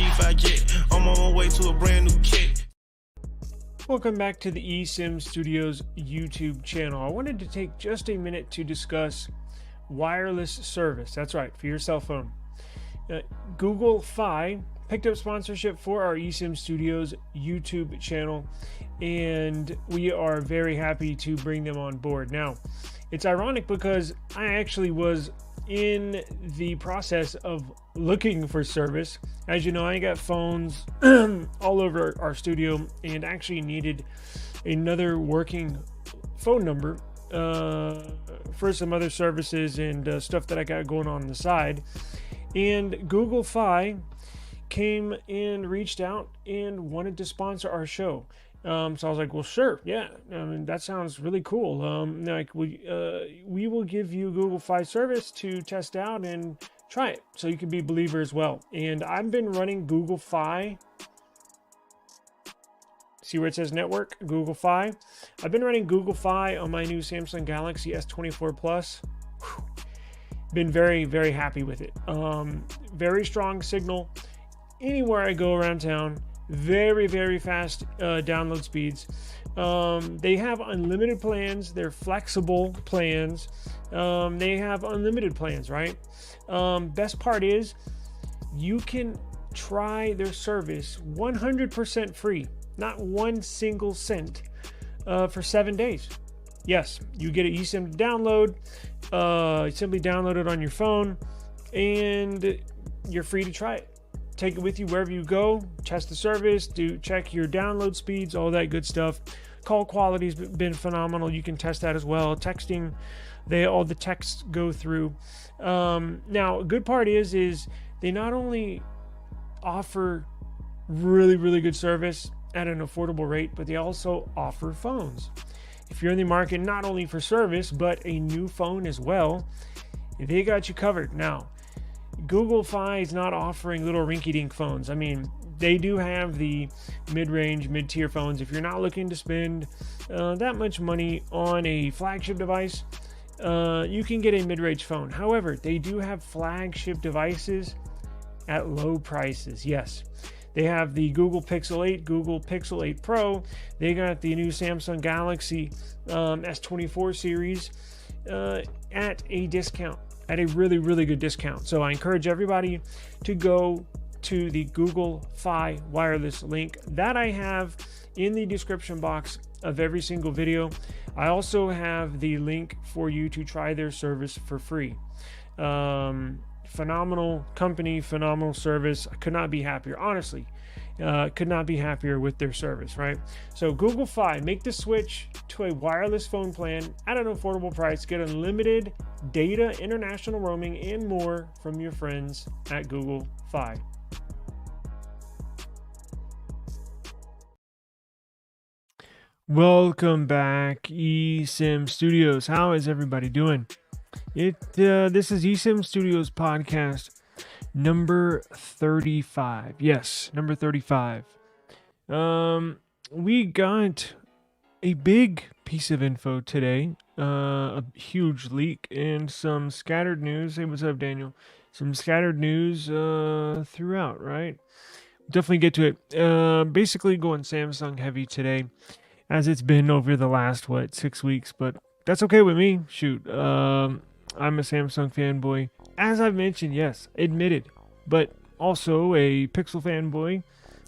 G5 jet. I'm on my way to a brand new kit. Welcome back to the eSIM Studios YouTube channel. I wanted to take just a minute to discuss wireless service. That's right, for your cell phone. Google Fi picked up sponsorship for our eSIM Studios YouTube channel, and we are very happy to bring them on board. Now, it's ironic because I actually was in the process of looking for service. As you know, I got phones all over our studio and actually needed another working phone number for some other services and stuff that I got going on the side. And Google Fi came and reached out and wanted to sponsor our show. So I was like, well, sure, yeah. I mean, that sounds really cool. We will give you Google Fi service to test out and try it, so you can be a believer as well. And I've been running Google Fi. See where it says network, Google Fi. I've been running Google Fi on my new Samsung Galaxy S24 Plus. Been very, very happy with it. Very strong signal anywhere I go around town. Very, very fast download speeds. They have unlimited plans. They're flexible plans. They have unlimited plans, right? Best part is you can try their service 100% free, not one single cent, for 7 days. Yes, you get an eSIM to download. Simply download it on your phone, and you're free to try it. Take it with you wherever you go. Test the service. Check your download speeds, all that good stuff. Call quality's been phenomenal. You can test that as well. Texting, all the texts go through. Now, a good part is they not only offer really, really good service at an affordable rate, but they also offer phones. If you're in the market not only for service, but a new phone as well, they got you covered. Now, Google Fi is not offering little rinky-dink phones. I mean, they do have the mid-range, mid-tier phones. If you're not looking to spend that much money on a flagship device, you can get a mid-range phone. However, they do have flagship devices at low prices. Yes. They have the Google Pixel 8, Google Pixel 8 Pro. They got the new Samsung Galaxy S24 series at a discount, at a really, really good discount. So I encourage everybody to go to the Google Fi wireless link that I have in the description box of every single video. I also have the link for you to try their service for free. Phenomenal company, phenomenal service. I could not be happier, honestly. Could not be happier with their service, right? So Google Fi, make the switch to a wireless phone plan at an affordable price. Get unlimited data, international roaming, and more from your friends at Google Fi. Welcome back, eSIM Studios. How is everybody doing? This is eSIM Studios podcast number 35. Yes, number 35. We got a big piece of info today, a huge leak and some scattered news. Hey, what's up, Daniel? Some scattered news throughout, right? Definitely get to it. Basically going Samsung heavy today, as it's been over the last, 6 weeks, but that's okay with me. Shoot. I'm a Samsung fanboy. As I've mentioned, yes, admitted, but also a Pixel fanboy,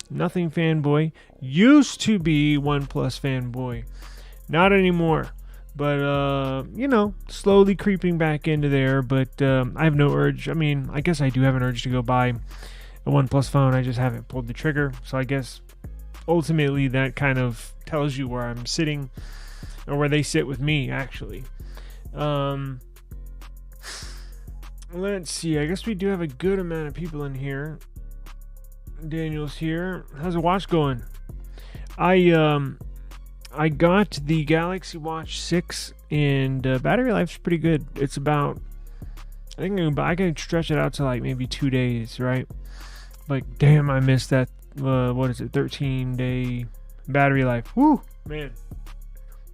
Nothing fanboy. Used to be OnePlus fanboy. Not anymore. But, slowly creeping back into there. But I have no urge. I mean, I guess I do have an urge to go buy a OnePlus phone. I just haven't pulled the trigger. So I guess ultimately that kind of tells you where I'm sitting, or where they sit with me, actually. Let's see. I guess we do have a good amount of people in here. Daniel's here. How's the watch going? I got the Galaxy Watch 6, and battery life's pretty good. It's about, I think I can stretch it out to like maybe 2 days, right? Like, damn, I missed that, 13-day battery life. Woo, man.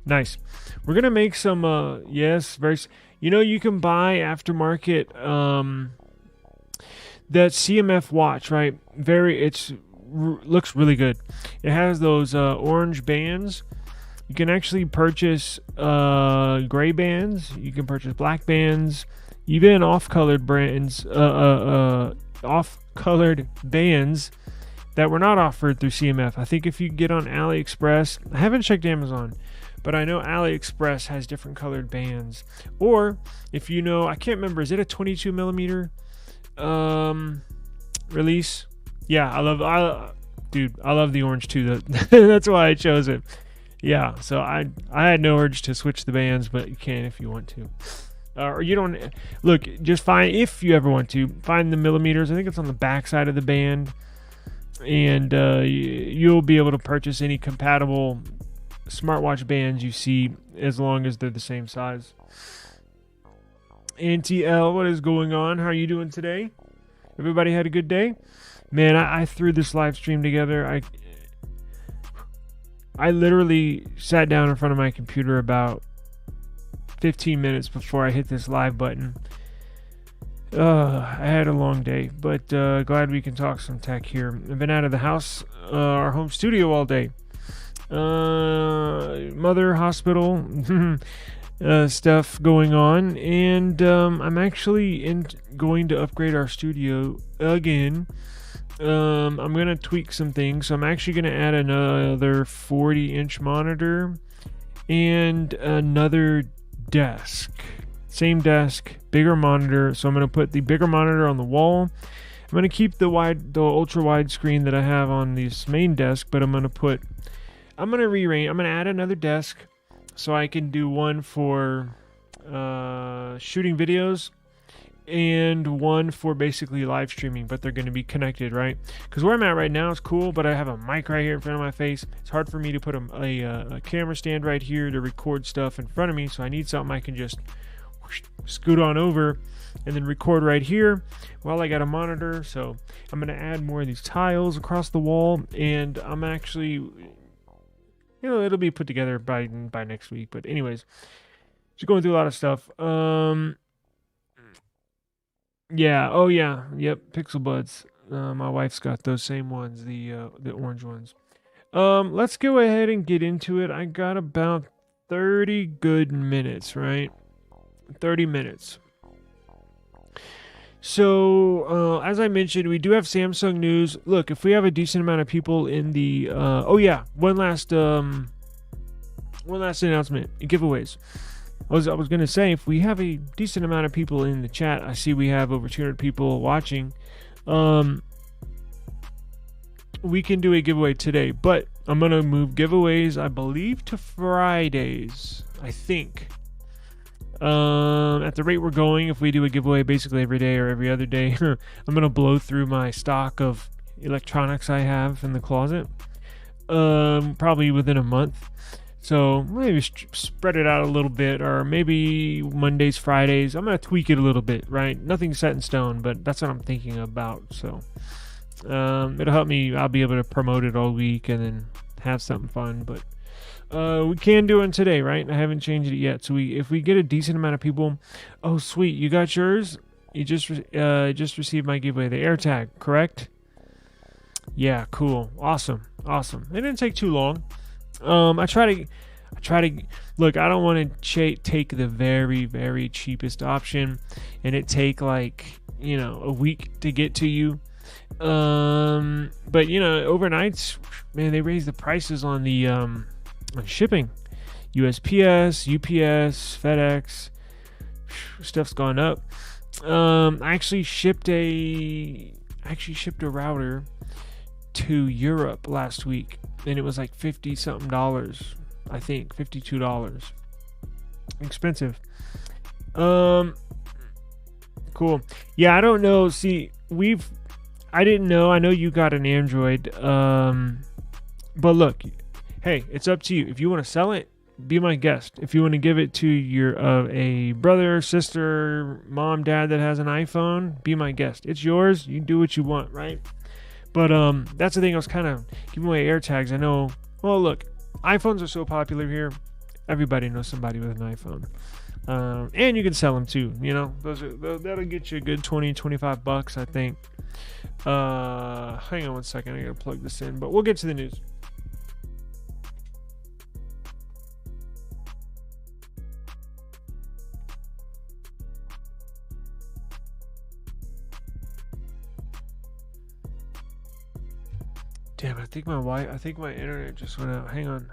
Nice. We're going to make some, you can buy aftermarket, that CMF watch, right? Looks really good. It has those orange bands. You can actually purchase gray bands. You can purchase black bands, even off-colored bands that were not offered through CMF. I think if you get on AliExpress, I haven't checked Amazon, but I know AliExpress has different colored bands. Or if you know, I can't remember, is it a 22 millimeter release? Yeah, I love the orange too. That's why I chose it. Yeah, so I had no urge to switch the bands, but you can if you want to. Or you don't. Look, just find, if you ever want to, find the millimeters. I think it's on the back side of the band. And you'll be able to purchase any compatible smartwatch bands you see, as long as they're the same size. NTL, what is going on? How are you doing today? Everybody had a good day? Man, I threw this live stream together. I literally sat down in front of my computer about 15 minutes before I hit this live button. I had a long day, but glad we can talk some tech here. I've been out of the house, our home studio, all day. Mother hospital stuff going on, and I'm actually going to upgrade our studio again. I'm going to tweak some things. So I'm actually going to add another 40-inch monitor and another desk. Same desk, bigger monitor. So I'm going to put the bigger monitor on the wall. I'm going to keep the ultra wide screen that I have on this main desk, but I'm going to add another desk so I can do one for shooting videos and one for basically live streaming, but they're going to be connected, right? Because where I'm at right now is cool, but I have a mic right here in front of my face. It's hard for me to put a camera stand right here to record stuff in front of me, so I need something I can just scoot on over and then record right here while I got a monitor. So I'm going to add more of these tiles across the wall, and I'm actually, it'll be put together by next week. But anyways, just going through a lot of stuff. Yeah. Oh yeah. Yep. Pixel Buds. My wife's got those same ones, the orange ones. Let's go ahead and get into it. I got about 30 good minutes, right? 30 minutes. So, as I mentioned, we do have Samsung news. Look, if we have a decent amount of people in the, one last announcement, giveaways. I was going to say, if we have a decent amount of people in the chat, I see we have over 200 people watching, we can do a giveaway today, but I'm going to move giveaways, I believe, to Fridays, I think. At the rate we're going, if we do a giveaway basically every day or every other day, I'm going to blow through my stock of electronics I have in the closet, probably within a month. So maybe spread it out a little bit, or maybe Mondays, Fridays. I'm going to tweak it a little bit, right? Nothing's set in stone, but that's what I'm thinking about. So it'll help me. I'll be able to promote it all week and then have something fun. But we can do it today, right? I haven't changed it yet. So if we get a decent amount of people, oh sweet, you got yours? You just received my giveaway, the AirTag, correct? Yeah, cool, awesome. It didn't take too long. I try to look. I don't want to take the very, very cheapest option, and it take like a week to get to you. But overnights, man, they raise the prices on the on shipping. USPS, UPS, FedEx, stuff's gone up. I actually shipped a router to Europe last week, and it was like $50 something, I think $52. Expensive. Cool. Yeah, I don't know. See, I didn't know. I know you got an Android. But look, hey, it's up to you. If you want to sell it, be my guest. If you want to give it to your a brother, sister, mom, dad that has an iPhone, be my guest. It's yours. You do what you want, right? But that's the thing. I was kind of giving away AirTags. I know. Well, look, iPhones are so popular here. Everybody knows somebody with an iPhone. And you can sell them too. You know, that'll get you a good 20-25 bucks, I think. Hang on one second, I gotta plug this in, but we'll get to the news. Damn, I think my internet just went out. Hang on.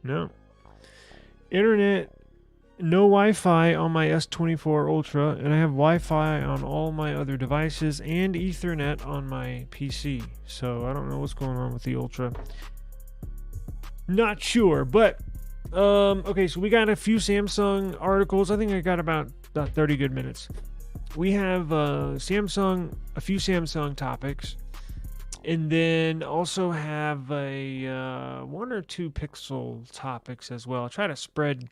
No. Internet, no Wi-Fi on my S24 Ultra, and I have Wi-Fi on all my other devices and Ethernet on my PC. So I don't know what's going on with the Ultra. Not sure, but okay, so we got a few Samsung articles. I think I got about 30 good minutes. We have a few Samsung topics. And then also have a 1 or 2 Pixel topics as well. Try to spread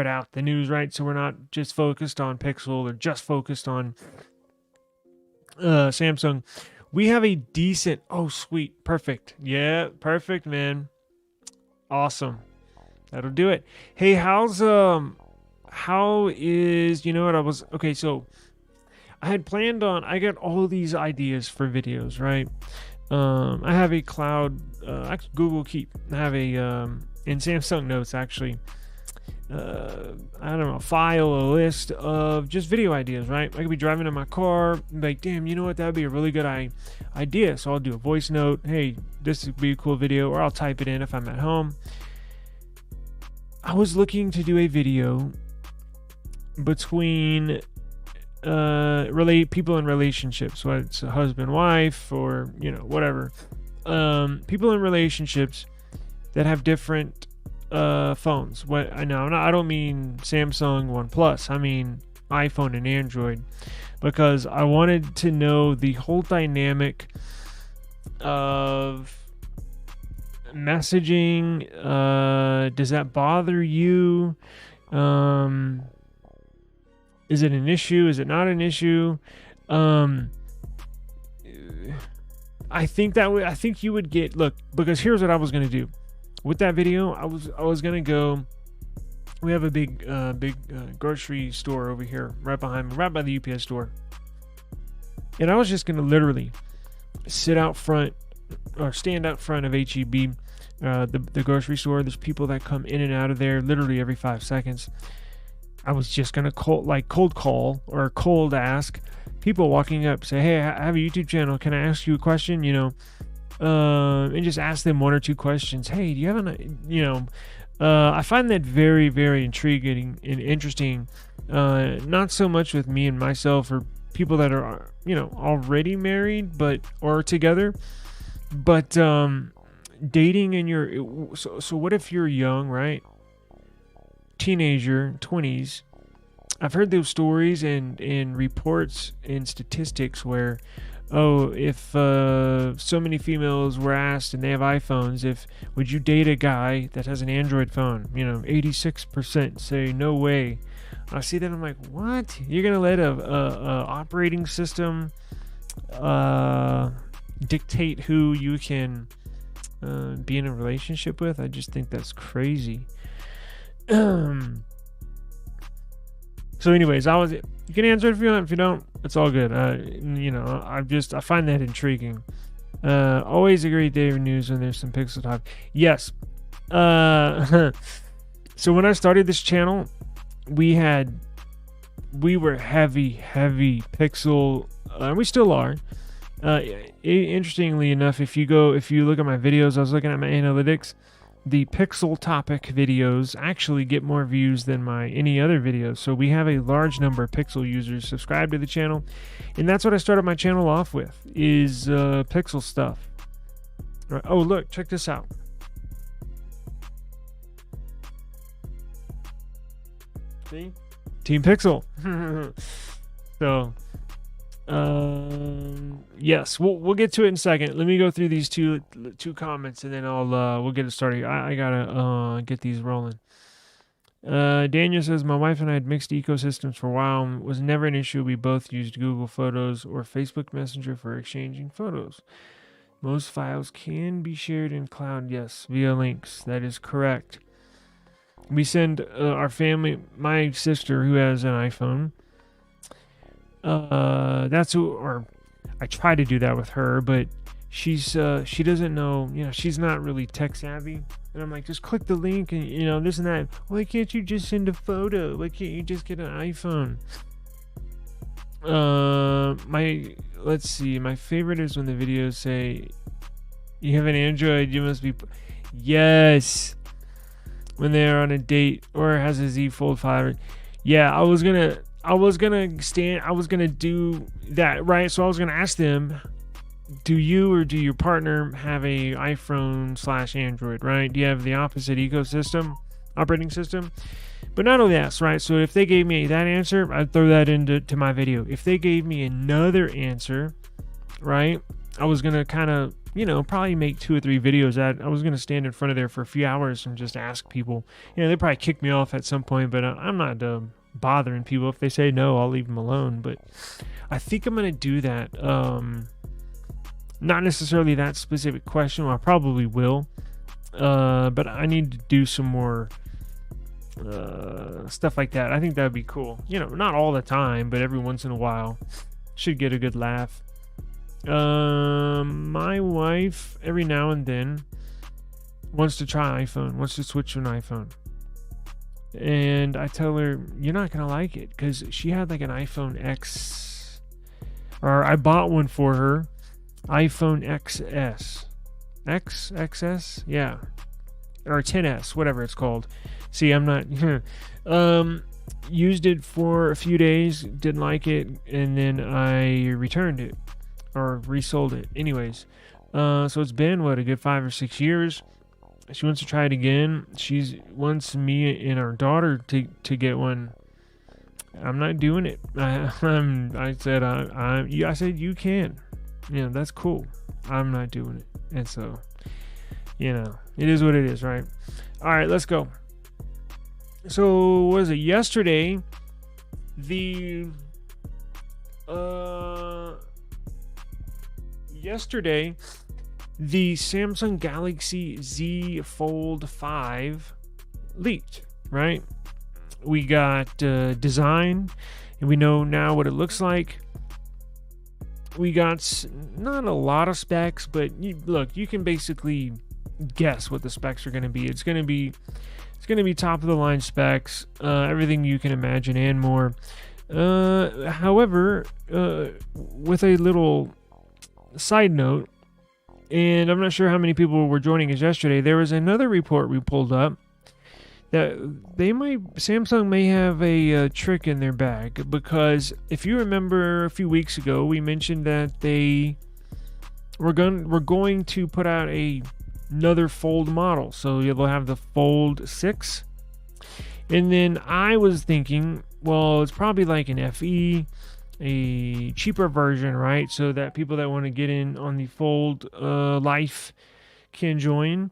out the news, right? So we're not just focused on Pixel or just focused on Samsung. We have a decent. Oh, sweet, perfect. Yeah, perfect, man. Awesome. That'll do it. Hey, how is? You know what I was? Okay, so. I had planned on, I got all these ideas for videos, right? I have a cloud, Google Keep. I have a, in Samsung Notes, actually, I don't know, a list of just video ideas, right? I could be driving in my car, like, damn, you know what? That would be a really good idea. So I'll do a voice note. Hey, this would be a cool video, or I'll type it in if I'm at home. I was looking to do a video between people in relationships, whether it's a husband, wife, or whatever. People in relationships that have different phones. I don't mean Samsung, OnePlus. I mean iPhone and Android, because I wanted to know the whole dynamic of messaging. Does that bother you? Is it an issue? Is it not an issue? I think you would get, look, because here's what I was gonna do with that video. I was gonna go. We have a big grocery store over here, right behind me, right by the UPS store, and I was just gonna literally sit out front or stand out front of HEB, the grocery store. There's people that come in and out of there literally every 5 seconds. I was just gonna cold call or cold ask people walking up, say, hey, I have a YouTube channel, can I ask you a question? And just ask them 1 or 2 questions. Hey, do you have I find that very, very intriguing and interesting. Not so much with me and myself, or people that are already married or together, but dating in your so what if you're young, right? Teenager, 20s. I've heard those stories and reports and statistics where, if so many females were asked and they have iPhones, would you date a guy that has an Android phone? 86% say no way. I see that, I'm like, what? You're gonna let a operating system dictate who you can be in a relationship with? I just think that's crazy. So anyways, you can answer it if you want. If you don't, it's all good. I find that intriguing. Always a great day of news when there's some Pixel talk. Yes. So when I started this channel, we were heavy Pixel, and we still are. Interestingly enough, if you look at my videos, I was looking at my analytics. The Pixel topic videos actually get more views than any other videos. So we have a large number of Pixel users subscribed to the channel, and that's what I started my channel off with, is Pixel stuff. Right. Oh, look, check this out. See? Team Pixel. So yes, we'll get to it in a second. Let me go through these two comments, and then we'll get it started. I gotta get these rolling. Daniel says, my wife and I had mixed ecosystems for a while and was never an issue. We both used Google Photos or Facebook Messenger for exchanging photos. Most files can be shared in cloud, yes, via links. That is correct. We send our family, my sister who has an iPhone. Or I try to do that with her, but she doesn't know, she's not really tech savvy. And I'm like, just click the link and, this and that. Why can't you just send a photo? Why can't you just get an iPhone? Let's see. My favorite is when the videos say, you have an Android, you must be... Yes! When they're on a date or has a Z Fold 5. Yeah, I was gonna do that, right? So I was gonna ask them, do you or do your partner have a iPhone / Android, right? Do you have the opposite operating system? But not only that, right? So if they gave me that answer, I'd throw that into my video. If they gave me another answer, right? I was gonna kind of, probably make 2 or 3 videos. I was gonna stand in front of there for a few hours and just ask people. They probably kick me off at some point, but I'm not bothering people. If they say no, I'll leave them alone. But I think I'm gonna do that. Not necessarily that specific question. Well, I probably will. But I need to do some more stuff like that. I think that'd be cool. Not all the time, but every once in a while. Should get a good laugh. My wife, every now and then, wants to try iPhone, wants to switch to an iPhone. And I tell her, you're not going to like it, because she had like an iPhone X, or I bought one for her, iPhone XS. XS? Yeah. Or 10S, whatever it's called. See, I'm not... used it for a few days, didn't like it, and then I returned it. Or resold it. Anyways. So it's been, a good 5 or 6 years. She wants to try it again. She wants me and our daughter to get one. I'm not doing it. I said you can. That's cool. I'm not doing it. And so, it is what it is, right? All right, let's go. So, what was it? Yesterday, the Samsung Galaxy Z Fold 5 leaked, right? We got design, and we know now what it looks like. We got not a lot of specs, but you can basically guess what the specs are going to be. It's going to be top of the line specs, everything you can imagine and more. However, with a little side note, and I'm not sure how many people were joining us yesterday, there was another report we pulled up that Samsung may have a trick in their bag, because if you remember a few weeks ago, we mentioned that we're going to put out another Fold model. So you'll have the Fold 6, and then I was thinking, well, it's probably like an FE, a cheaper version, right? So that people that want to get in on the Fold life can join.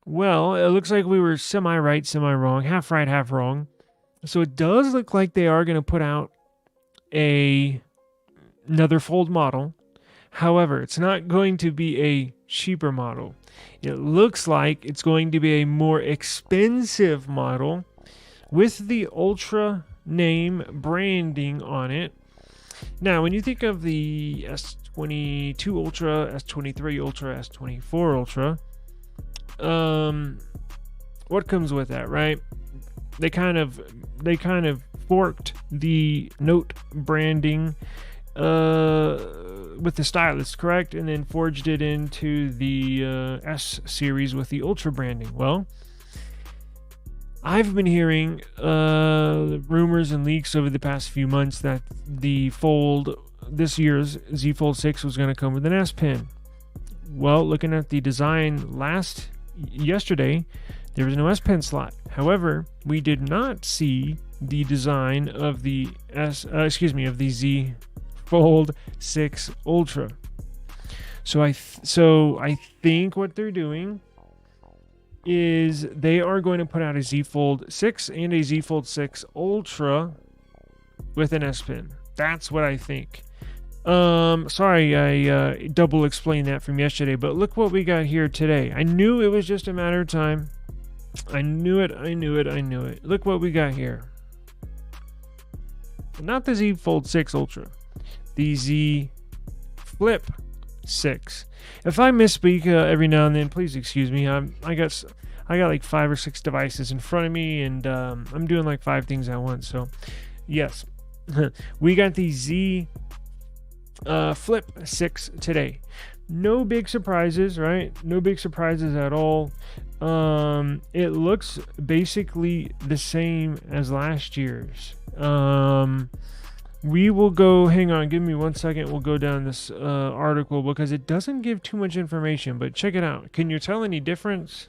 Well, it looks like we were semi-right, semi-wrong, half right, half wrong. So it does look like they are going to put out another Fold model. However, it's not going to be a cheaper model. It looks like it's going to be a more expensive model with the Ultra name branding on it. Now, when you think of the S22 Ultra, S23 Ultra, S24 Ultra, what comes with that, right? They kind of forked the Note branding with the stylus, correct? And then forged it into the S series with the Ultra branding. Well, I've been hearing rumors and leaks over the past few months that the Fold, this year's Z Fold 6, was going to come with an S Pen. Well, looking at the design yesterday, there was no S Pen slot. However, we did not see the design of the Z Fold 6 Ultra. So I think what they're doing is they are going to put out a Z Fold 6 and a Z Fold 6 Ultra with an S Pen. That's what I think. Sorry I double explained that from yesterday, but look what we got here today. I knew it was just a matter of time. I knew it. Look what we got here. Not the Z Fold 6 Ultra. The Z Flip 6. If I misspeak every now and then, please excuse me. I got like 5 or 6 devices in front of me, and I'm doing like 5 things at once. So, yes, we got the Z Flip 6 today. No big surprises, right? No big surprises at all. It looks basically the same as last year's. We will go, hang on, give me 1 second. We'll go down this article because it doesn't give too much information, but check it out. Can you tell any difference?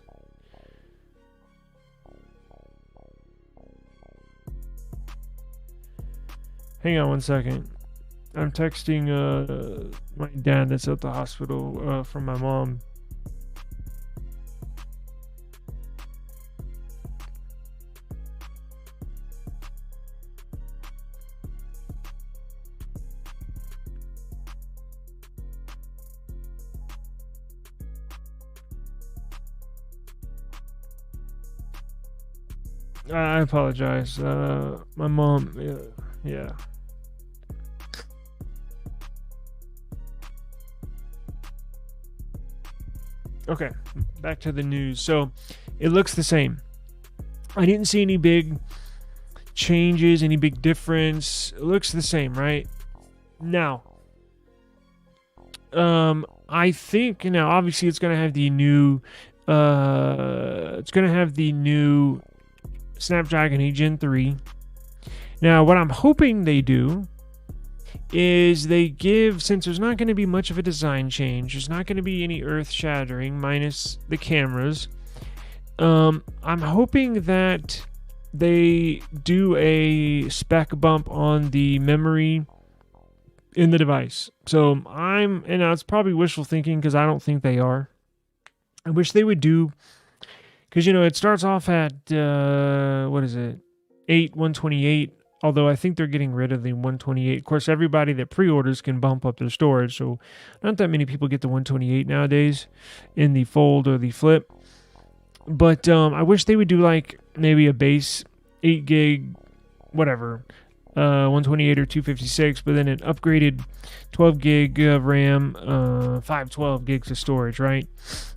Hang on 1 second. I'm texting my dad that's at the hospital from my mom. I apologize. My mom, yeah. Okay, back to the news. So it looks the same. I didn't see any big changes, any big difference. It looks the same, right? Now, I think now obviously it's gonna have the new Snapdragon 8 Gen 3. Now, what I'm hoping they do is they give, since there's not going to be much of a design change, there's not going to be any earth-shattering minus the cameras. I'm hoping that they do a spec bump on the memory in the device. So and now it's probably wishful thinking because I don't think they are. I wish they would do, because, it starts off at, 128, although I think they're getting rid of the 128. Of course, everybody that pre-orders can bump up their storage, so not that many people get the 128 nowadays in the Fold or the Flip. But I wish they would do like maybe a base 8 gig, whatever, 128 or 256, but then an upgraded 12 gig of RAM, 512 gigs of storage, right?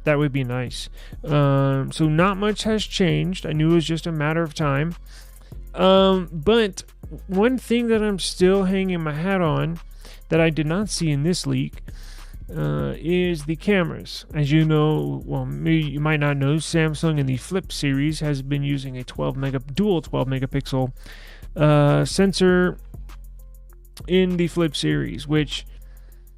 That would be nice. So not much has changed. I knew it was just a matter of time. But one thing that I'm still hanging my hat on that I did not see in this leak is the cameras. As you know, well, maybe you might not know, Samsung in the Flip series has been using a dual 12 megapixel sensor in the Flip series, which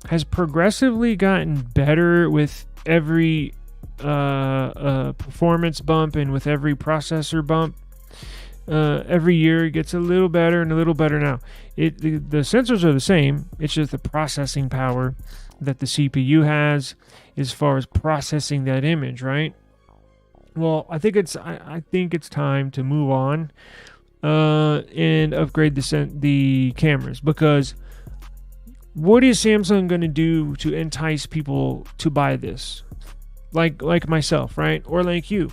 has progressively gotten better with every performance bump and with every processor bump. Every year it gets a little better and a little better. Now the sensors are the same, it's just the processing power that the CPU has as far as processing that image, right? Well, I think it's time to move on and upgrade the cameras, because what is Samsung going to do to entice people to buy this? Like myself, right? Or like you.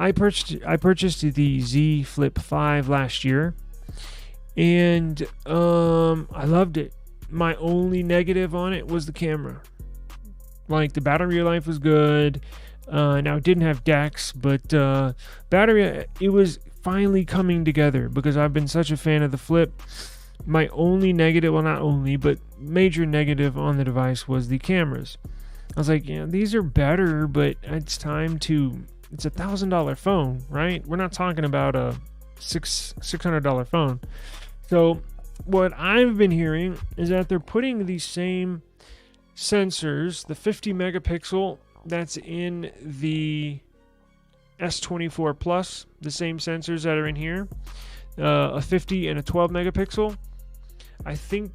I purchased the Z Flip 5 last year, and I loved it. My only negative on it was the camera. Like, the battery life was good. Now it didn't have DeX, but battery, it was finally coming together because I've been such a fan of the Flip. My only negative, well, not only, but major negative on the device was the cameras. I was like, these are better, but it's time to. It's $1,000 phone, right? We're not talking about a $600 phone. So what I've been hearing is that they're putting these same sensors, the 50 megapixel that's in the S24 Plus, the same sensors that are in here, a 50 and a 12 megapixel. I think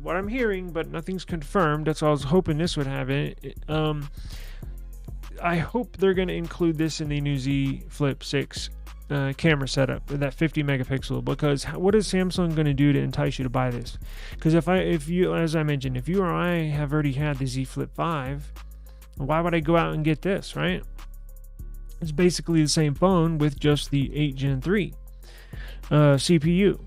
what I'm hearing, but nothing's confirmed. That's why I was hoping this would have it. I hope they're going to include this in the new Z Flip 6 camera setup, that 50 megapixel, because what is Samsung going to do to entice you to buy this? Because if you, as I mentioned, if you or I have already had the Z Flip 5, why would I go out and get this, right? It's basically the same phone with just the 8 Gen 3 CPU.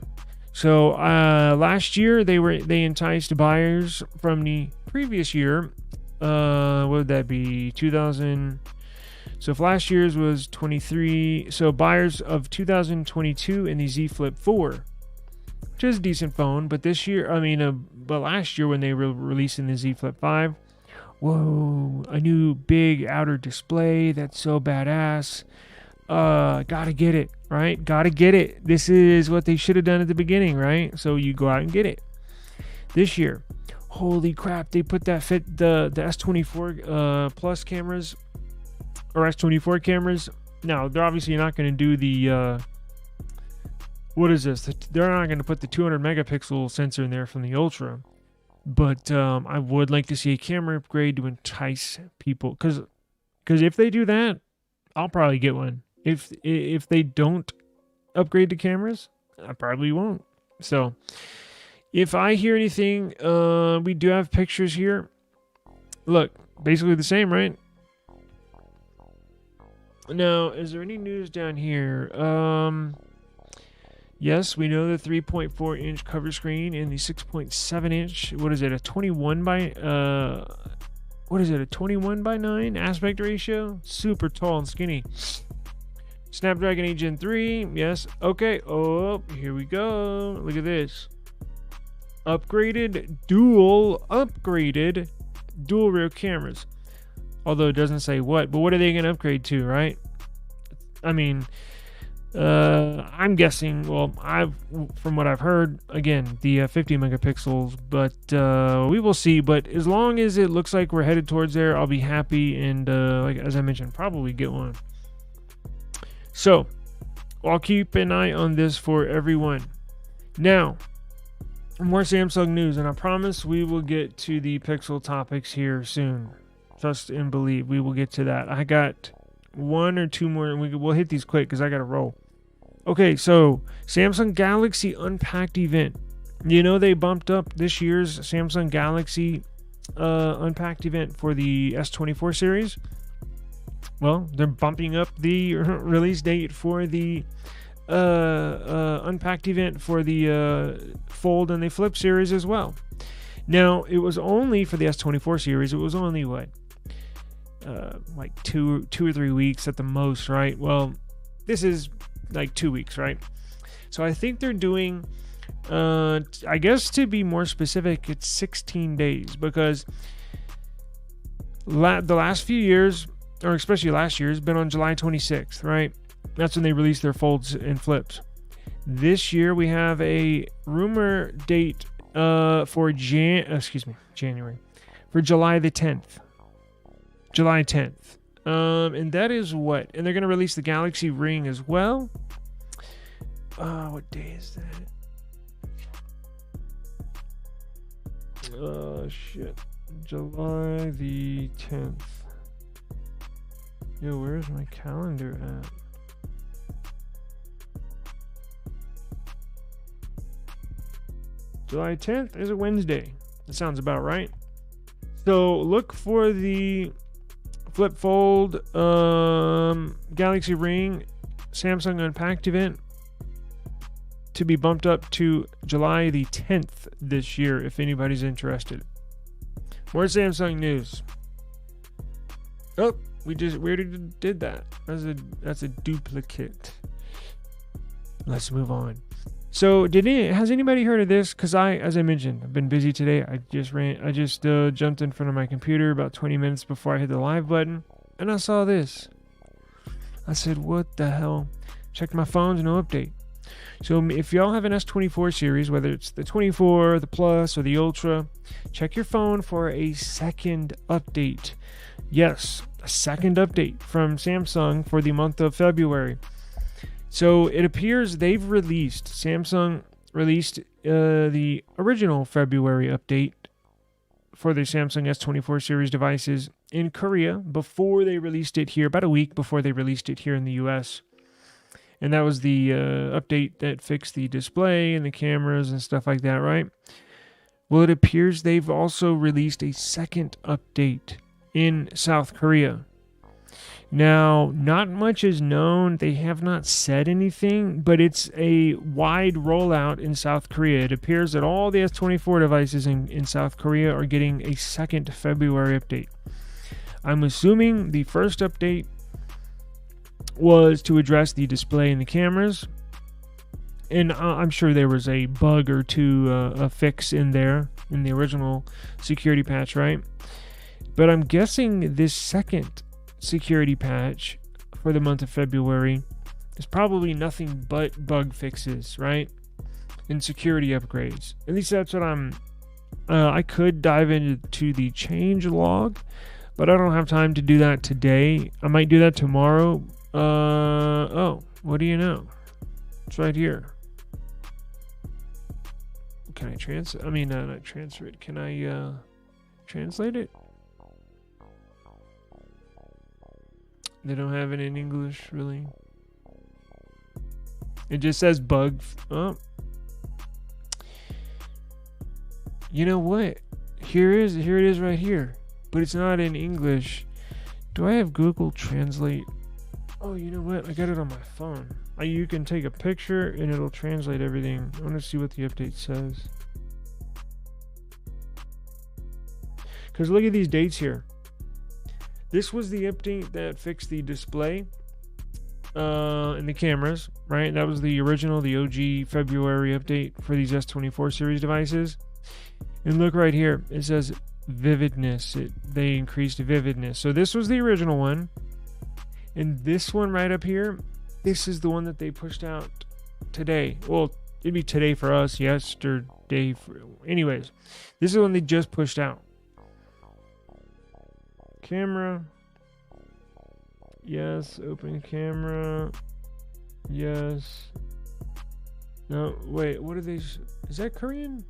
So last year they enticed buyers from the previous year. What would that be? 2000. So if last year's was 23, so buyers of 2022 in the Z Flip 4, which is a decent phone, but this year, but last year when they were releasing the Z Flip 5, whoa, a new big outer display, that's so badass. Gotta get it, right? Gotta get it. This is what they should have done at the beginning, right? So you go out and get it. This year, holy crap, they put the S24 Plus cameras, or S24 cameras. Now, they're obviously not going to do the, what is this? They're not going to put the 200 megapixel sensor in there from the Ultra. But I would like to see a camera upgrade to entice people. Because if they do that, I'll probably get one. If they don't upgrade the cameras, I probably won't. So, if I hear anything, we do have pictures here. Look, basically the same, right? Now, is there any news down here? Yes, we know the 3.4 inch cover screen and the 6.7 inch. What is it? A 21 by what is it? A 21 by 9 aspect ratio? Super tall and skinny. Snapdragon 8 Gen 3. Yes. Okay. Oh, here we go. Look at this. Upgraded dual rear cameras. Although it doesn't say what, but what are they going to upgrade to, right? I mean, I'm guessing, from what I've heard, again, the 50 megapixels, but we will see. But as long as it looks like we're headed towards there, I'll be happy, and like as I mentioned, probably get one. So, I'll keep an eye on this for everyone. Now, more Samsung news, and I promise we will get to the Pixel topics here soon. Trust and believe we will get to that. I got one or two more, and we'll hit these quick because I got to roll. Okay, so Samsung Galaxy Unpacked event. You know they bumped up this year's Samsung Galaxy Unpacked event for the S24 series. Well, they're bumping up the release date for the Unpacked event for the Fold and the Flip series as well. Now, it was only for the S24 series. It was only what? Like two or 3 weeks at the most, right? Well, this is like 2 weeks, right? So I think they're doing, I guess to be more specific, it's 16 days because the last few years, or especially last year, has been on July 26th, right? That's when they released their Folds and Flips. This year we have a rumor date for January, for July the 10th. July 10th. And that is what? And they're going to release the Galaxy Ring as well. What day is that? Shit. July the 10th. Yo, where's my calendar at? July 10th is a Wednesday. That sounds about right. So look for the Flip Fold Galaxy Ring Samsung Unpacked event to be bumped up to July the 10th this year if anybody's interested. More Samsung news. Oh, we already did that. That's a duplicate. Let's move on. So has anybody heard of this? Because as I mentioned, I've been busy today. I just jumped in front of my computer about 20 minutes before I hit the live button, and I saw this. I said, what the hell? Checked my phones, no update. So if y'all have an S24 series, whether it's the 24, the Plus, or the Ultra, check your phone for a second update. Yes, a second update from Samsung for the month of February. So it appears Samsung released the original February update for the Samsung S24 series devices in Korea before they released it here, about a week before they released it here in the US. And that was the update that fixed the display and the cameras and stuff like that, right? Well, it appears they've also released a second update in South Korea. Now, not much is known. They have not said anything, but it's a wide rollout in South Korea. It appears that all the S24 devices in South Korea are getting a second February update. I'm assuming the first update was to address the display and the cameras. And I'm sure there was a bug or two, a fix in there in the original security patch, right? But I'm guessing this second security patch for the month of February is probably nothing but bug fixes, right? And security upgrades. At least that's what I could dive into the change log, but I don't have time to do that today. I might do that tomorrow. Oh, what do you know? It's right here. Can I not transfer it. Can I translate it? They don't have it in English, really. It just says bug. Oh. You know what? Here it is right here. But it's not in English. Do I have Google Translate? Oh, you know what? I got it on my phone. You can take a picture and it'll translate everything. I want to see what the update says. Because look at these dates here. This was the update that fixed the display and the cameras, right? That was the original, the OG February update for these S24 series devices. And look right here. It says vividness. They increased vividness. So this was the original one. And this one right up here, this is the one that they pushed out today. Well, it'd be today for us, yesterday. Anyways, this is the one they just pushed out. Camera. Yes, open camera. Yes. No, wait, what are these? Is that Korean?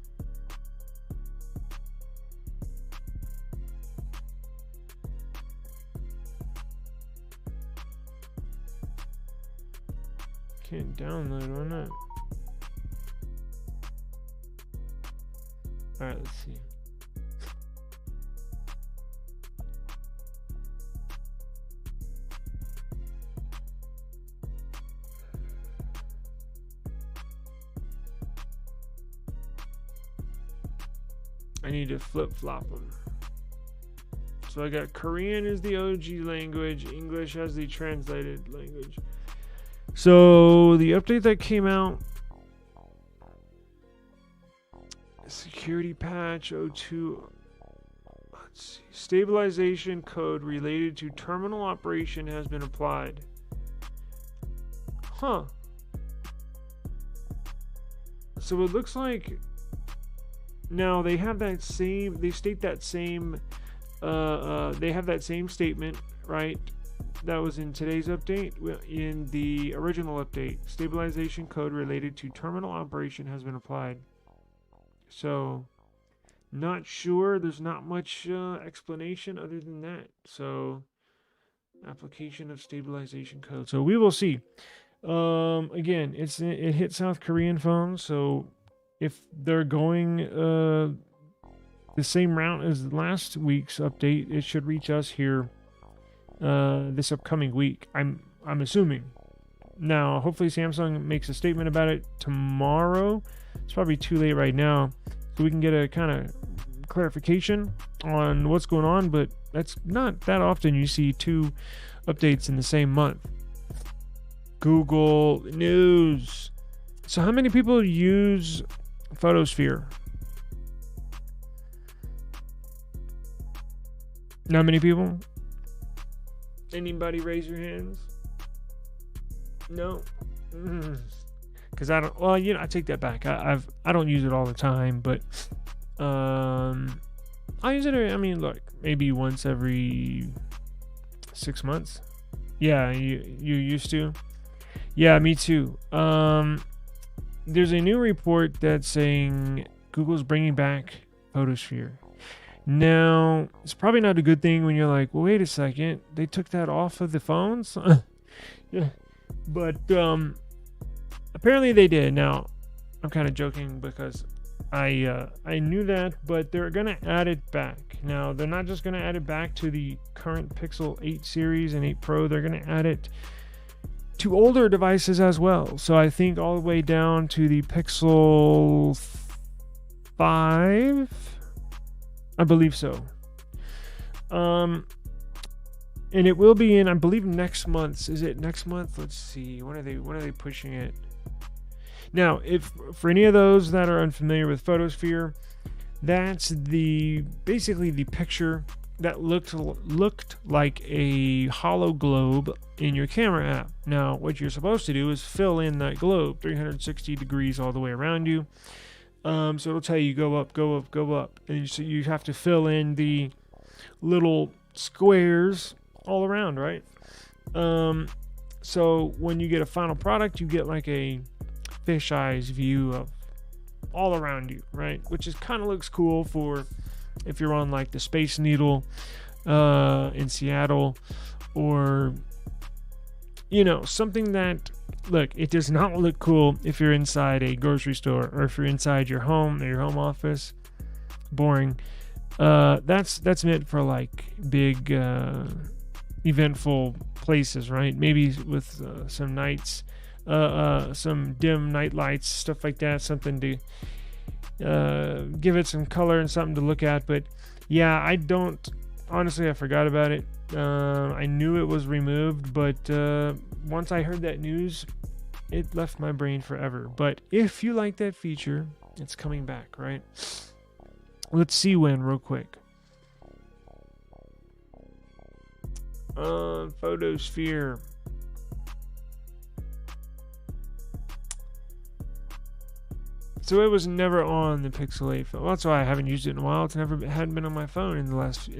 Can't download, why not? Alright, let's see. I need to flip-flop them. So I got Korean is the OG language, English as the translated language. So the update that came out, security patch 02, let's see, stabilization code related to terminal operation has been applied. Huh. So it looks like now they have that same, they state that same, they have that same statement, right? That was in today's update. In the original update, stabilization code related to terminal operation has been applied. So, not sure. There's not much explanation other than that. So, application of stabilization code. So we will see. Again, it hit South Korean phones. So, if they're going the same route as last week's update, it should reach us here this upcoming week. I'm assuming. Now, hopefully Samsung makes a statement about it tomorrow. It's probably too late right now, so we can get a kind of clarification on what's going on, but that's not that often you see two updates in the same month. Google News. So how many people use Photosphere? Not many people? Anybody raise your hands? No? Because I don't, well, you know, I take that back. I don't use it all the time, but I use it, I mean, look, maybe once every 6 months. Yeah, you used to? Yeah, me too. There's a new report that's saying Google's bringing back Photosphere. Now, it's probably not a good thing when you're like, well, wait a second, they took that off of the phones? Yeah. But apparently they did. Now, I'm kind of joking because I knew that, but they're going to add it back. Now, they're not just going to add it back to the current Pixel 8 series and 8 Pro. They're going to add it to older devices as well. So I think all the way down to the Pixel 5, I believe so. And it will be in, I believe, next month. Is it next month? Let's see. When are they pushing it? Now, if for any of those that are unfamiliar with Photosphere, that's basically the picture that looked like a hollow globe in your camera app. Now, what you're supposed to do is fill in that globe 360 degrees all the way around you. So it'll tell you go up, go up, go up, and so you have to fill in the little squares all around, right? So when you get a final product, you get like a fisheyes view of all around you, right? Which is kind of looks cool for if you're on like the Space Needle in Seattle, or something that, look, it does not look cool if you're inside a grocery store or if you're inside your home or your home office. Boring. That's meant for like big eventful places, right? Maybe with some nights, some dim night lights, stuff like that, something to give it some color and something to look at. But yeah, I forgot about it. I knew it was removed, but once I heard that news, it left my brain forever. But if you like that feature, it's coming back, right? Let's see when, real quick. Photosphere. So it was never on the Pixel 8 phone. Well, that's why I haven't used it in a while. Hadn't been on my phone in the last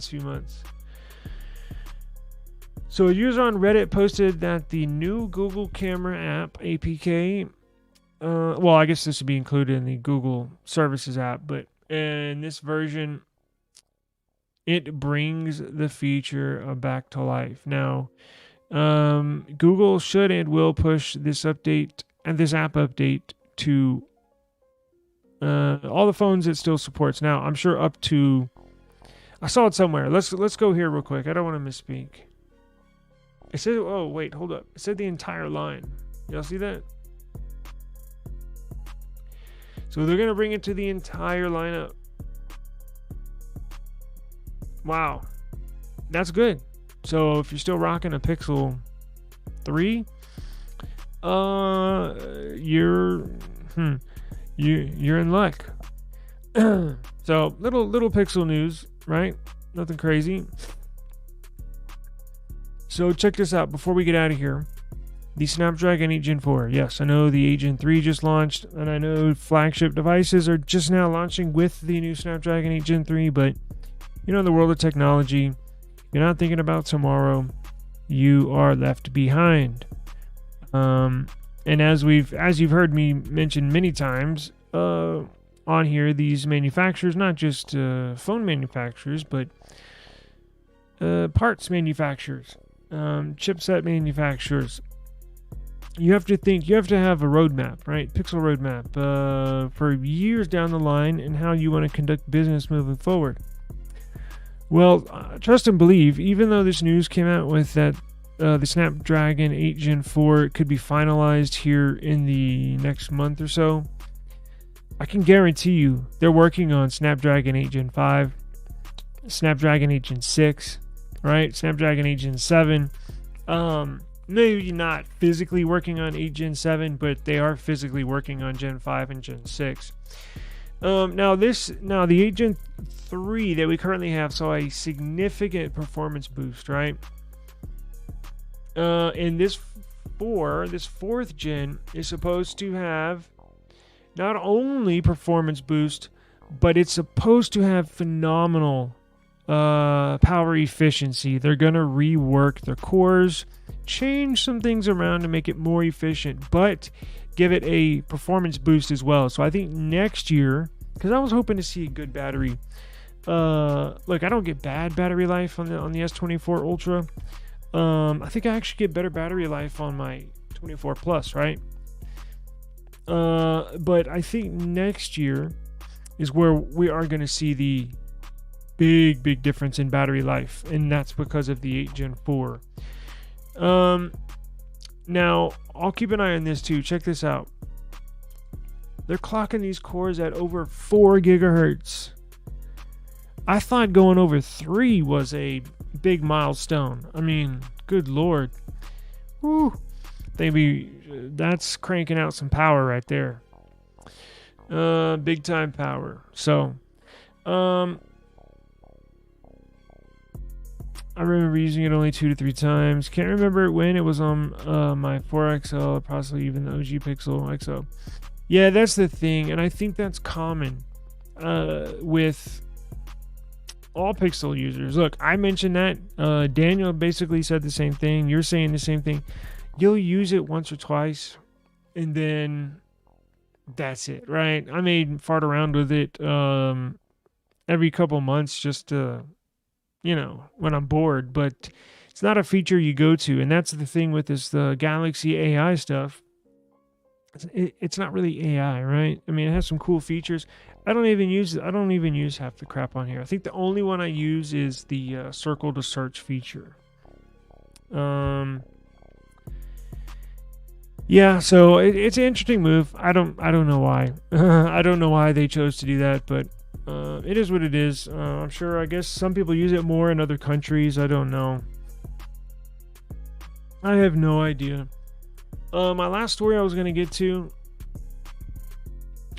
few months. So a user on Reddit posted that the new Google Camera app APK, well, I guess this would be included in the Google Services app, but in this version, it brings the feature back to life. Now, Google should and will push this update and this app update to all the phones it still supports. Now, I'm sure up to, I saw it somewhere. Let's go here real quick. I don't want to misspeak. It said, oh wait, hold up. It said the entire line. Y'all see that? So they're gonna bring it to the entire lineup. Wow, that's good. So if you're still rocking a Pixel 3, you're in luck. So little Pixel news, right? Nothing crazy. So check this out before we get out of here. The Snapdragon 8 Gen 4. Yes, I know the 8 Gen 3 just launched, and I know flagship devices are just now launching with the new Snapdragon 8 Gen 3, but in the world of technology, you're not thinking about tomorrow, you are left behind. And as you've heard me mention many times on here, these manufacturers, not just phone manufacturers, but parts manufacturers, chipset manufacturers, you have to have a roadmap, right? Pixel roadmap for years down the line and how you want to conduct business moving forward. Well, trust and believe, even though this news came out with that the Snapdragon 8 Gen 4 could be finalized here in the next month or so, I can guarantee you they're working on Snapdragon 8 Gen 5, Snapdragon 8 Gen 6, right? Snapdragon 8 Gen 7. Maybe not physically working on 8 Gen 7, but they are physically working on Gen 5 and Gen 6. Now the 8 Gen 3 that we currently have saw a significant performance boost, right? And this fourth gen is supposed to have not only performance boost, but it's supposed to have phenomenal power efficiency. They're gonna rework their cores, change some things around to make it more efficient, but give it a performance boost as well. So I think next year, because I was hoping to see a good battery Look, I don't get bad battery life on the S24 Ultra. I think I actually get better battery life on my 24 Plus, right? But I think next year is where we are going to see the big difference in battery life, and that's because of the 8 Gen 4. Now, I'll keep an eye on this too. Check this out. They're clocking these cores at over 4 gigahertz. I thought going over 3 was a big milestone. I mean, good lord. Woo. That's cranking out some power right there. Big time power. So, I remember using it only 2 to 3 times. Can't remember when it was on my 4XL, possibly even the OG Pixel XO. Yeah, that's the thing, and I think that's common with all Pixel users. Look, I mentioned that. Daniel basically said the same thing. You're saying the same thing. You'll use it once or twice, and then that's it, right? I may fart around with it every couple months just to, when I'm bored, but it's not a feature you go to, and that's the thing with the Galaxy AI stuff. It's not really AI, right? I mean, it has some cool features. I don't even use half the crap on here. I think the only one I use is the circle to search feature. Yeah, so it's an interesting move. I don't know why. I don't know why they chose to do that, but it is what it is. I'm sure. I guess some people use it more in other countries. I don't know. I have no idea. My last story I was going to get to,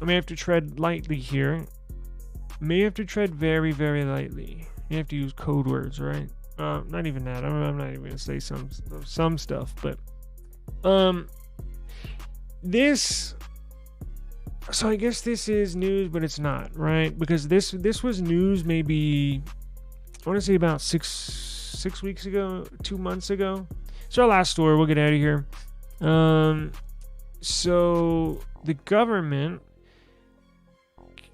I may have to tread lightly here. May have to tread very, very lightly. You have to use code words, right? Not even that. I'm not even going to say some stuff, but this. So I guess this is news, but it's not, right? Because this was news maybe, I want to say about six weeks ago, 2 months ago. It's our last story. We'll get out of here. So the government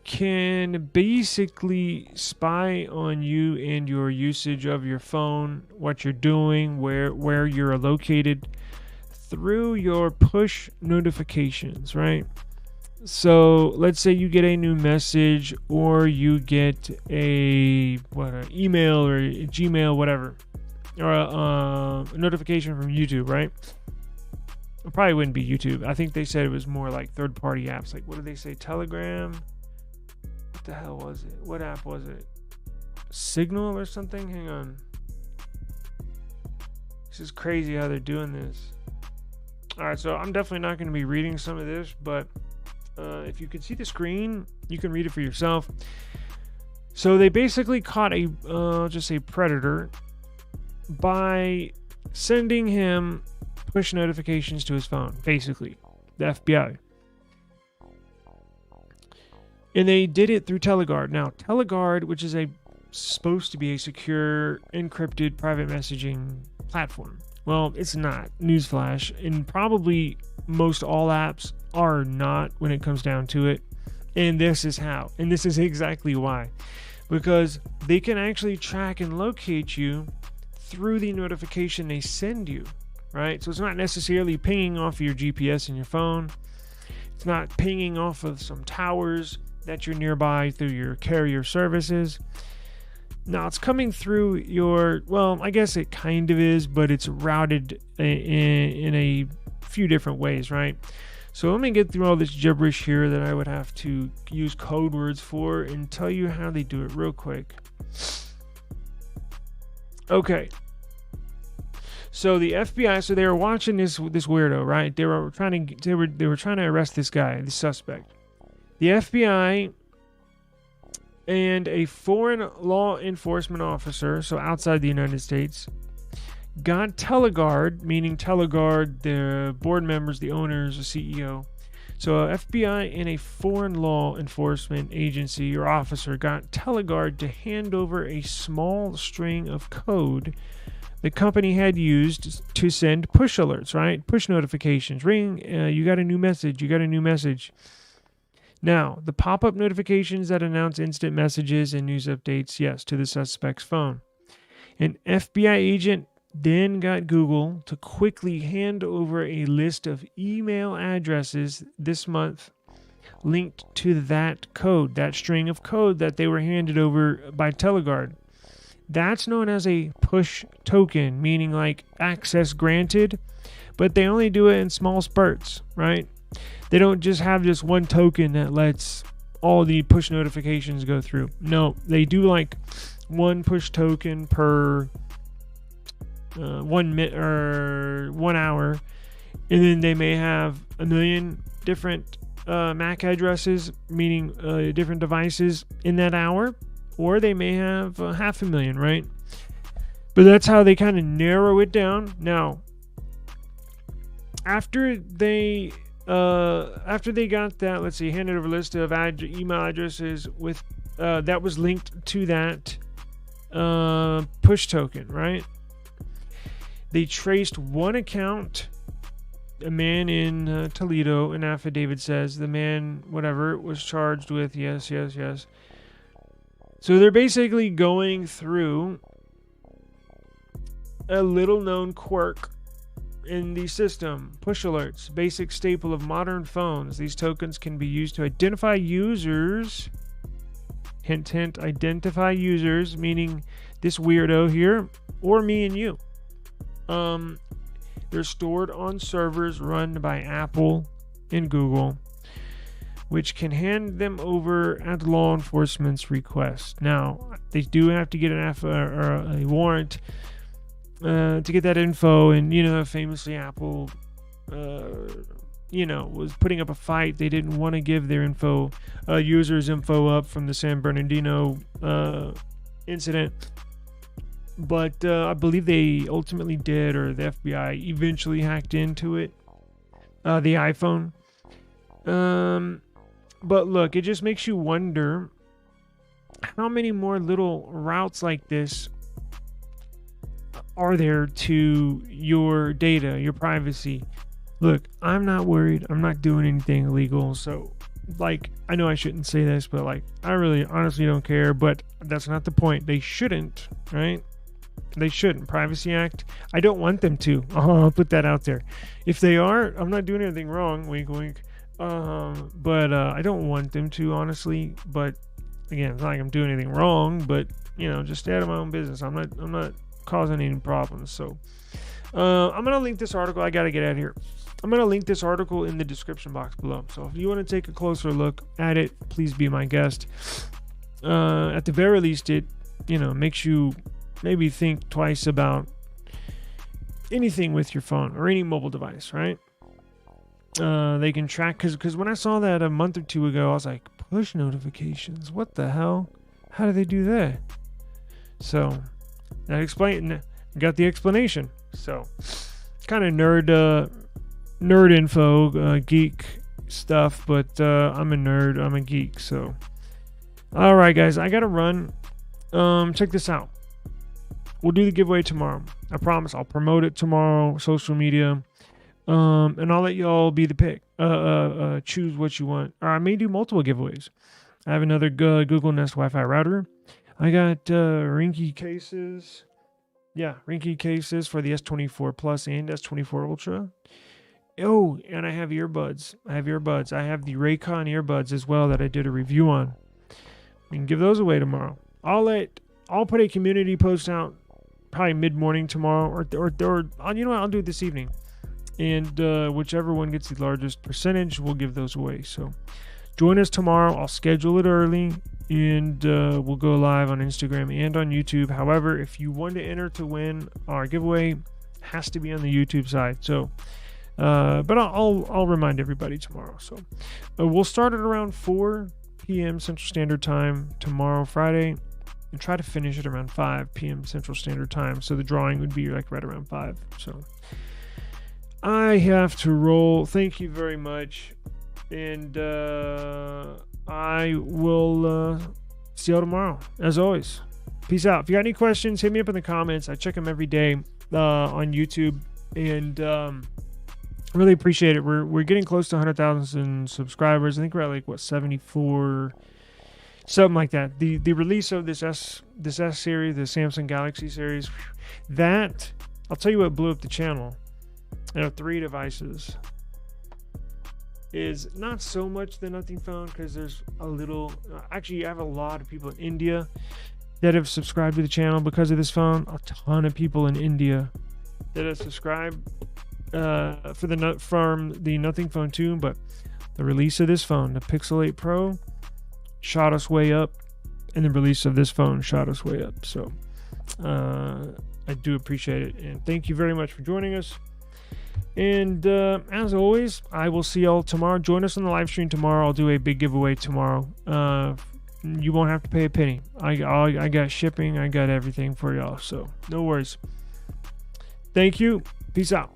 can basically spy on you and your usage of your phone, what you're doing, where you're located through your push notifications, right? So let's say you get a new message or you get an email or a Gmail, whatever, or a notification from YouTube, right? It probably wouldn't be YouTube. I think they said it was more like third-party apps. Like, what did they say? Telegram? What the hell was it? What app was it? Signal or something? Hang on. This is crazy how they're doing this. All right, so I'm definitely not going to be reading some of this, but if you can see the screen, you can read it for yourself. So they basically caught a predator by sending him push notifications to his phone, basically, the FBI. And they did it through TeleGuard. Now, TeleGuard, which is supposed to be a secure, encrypted private messaging platform. Well, it's not. Newsflash. And probably most all apps are not when it comes down to it. And this is how. And this is exactly why. Because they can actually track and locate you through the notification they send you. Right? So it's not necessarily pinging off of your GPS in your phone. It's not pinging off of some towers that you're nearby through your carrier services. Now it's coming through your, well, I guess it kind of is, but it's routed in a few different ways, right? So let me get through all this gibberish here that I would have to use code words for and tell you how they do it real quick. Okay. So the FBI, so they were watching this weirdo, right? They were trying to arrest this guy, the suspect. The FBI and a foreign law enforcement officer, so outside the United States, got TeleGuard, meaning TeleGuard, the board members, the owners, the CEO. So FBI and a foreign law enforcement agency or officer got TeleGuard to hand over a small string of code the company had used to send push alerts, right? Push notifications. Ring, you got a new message. You got a new message. Now, the pop-up notifications that announce instant messages and news updates, yes, to the suspect's phone. An FBI agent then got Google to quickly hand over a list of email addresses this month linked to that code, that string of code that they were handed over by TeleGuard. That's known as a push token, meaning like access granted, but they only do it in small spurts, right? They don't just have this one token that lets all the push notifications go through. No, they do like one push token per 1 minute or 1 hour, and then they may have a million different MAC addresses, meaning different devices in that hour, or they may have 500,000, right? But that's how they kind of narrow it down. Now, after they got that, let's see, handed over a list of email addresses with that was linked to that push token, right? They traced one account, a man in Toledo, an affidavit says. The man, whatever, was charged with yes. So they're basically going through a little-known quirk in the system. Push alerts, basic staple of modern phones. These tokens can be used to identify users. Hint, hint, identify users, meaning this weirdo here, or me and you. They're stored on servers run by Apple and Google, which can hand them over at law enforcement's request. Now, they do have to get a warrant to get that info, and famously Apple was putting up a fight. They didn't want to give their users info up from the San Bernardino incident, but I believe they ultimately did, or the FBI eventually hacked into it, the iPhone. But look, it just makes you wonder how many more little routes like this are there to your data, your privacy. Look, I'm not worried. I'm not doing anything illegal. So, I know I shouldn't say this, but I really honestly don't care. But that's not the point. They shouldn't, right? They shouldn't. Privacy Act. I don't want them to. I'll put that out there. If they are, I'm not doing anything wrong. Wink, wink. But I don't want them to, honestly. But again, it's not like I'm doing anything wrong. But just stay out of my own business. I'm not causing any problems. So I'm gonna link this article. I gotta get out of here. I'm gonna link this article in the description box below. So if you want to take a closer look at it, please be my guest. At the very least, it makes you maybe think twice about anything with your phone or any mobile device, right? They can track, because when I saw that a month or two ago, I was like, push notifications, what the hell? How do they do that? So that got the explanation. So kind of nerd info, geek stuff, but I'm a nerd, I'm a geek. So all right, guys, I gotta run. Check this out. We'll do the giveaway tomorrow. I promise. I'll promote it tomorrow, social media, and I'll let y'all be the pick. Choose what you want. Or I may do multiple giveaways. I have another Google Nest Wi-Fi router. I got Rinky cases. Yeah, Rinky cases for the S24 Plus and S24 Ultra. Oh, and I have earbuds. I have the Raycon earbuds as well that I did a review on. We can give those away tomorrow. I'll put a community post out probably mid-morning tomorrow, or you know what, I'll do it this evening. And whichever one gets the largest percentage, we'll give those away. So join us tomorrow. I'll schedule it early, and we'll go live on Instagram and on YouTube. However, if you want to enter to win our giveaway, it has to be on the YouTube side. So, but I'll remind everybody tomorrow. So we'll start at around 4 p.m. Central Standard Time tomorrow, Friday, and try to finish it around 5 p.m. Central Standard Time. So the drawing would be right around 5. So I have to roll. Thank you very much. And I will see you tomorrow, as always. Peace out. If you got any questions, hit me up in the comments. I check them every day on YouTube. And Really appreciate it. We're getting close to 100,000 subscribers. I think we're at like what 74, something like that. The release of this S series, the Samsung Galaxy series, that I'll tell you what blew up the channel. I have 3 devices. Is not so much the Nothing Phone, because there's a little. Actually, I have a lot of people in India that have subscribed to the channel because of this phone. A ton of people in India that have subscribed from the Nothing Phone 2, but the release of this phone, the Pixel 8 Pro, shot us way up, and the release of this phone shot us way up. So I do appreciate it, and thank you very much for joining us. And as always, I will see y'all tomorrow. Join us on the live stream tomorrow. I'll do a big giveaway tomorrow. You won't have to pay a penny. I got shipping. I got everything for y'all, so no worries. Thank you. Peace out.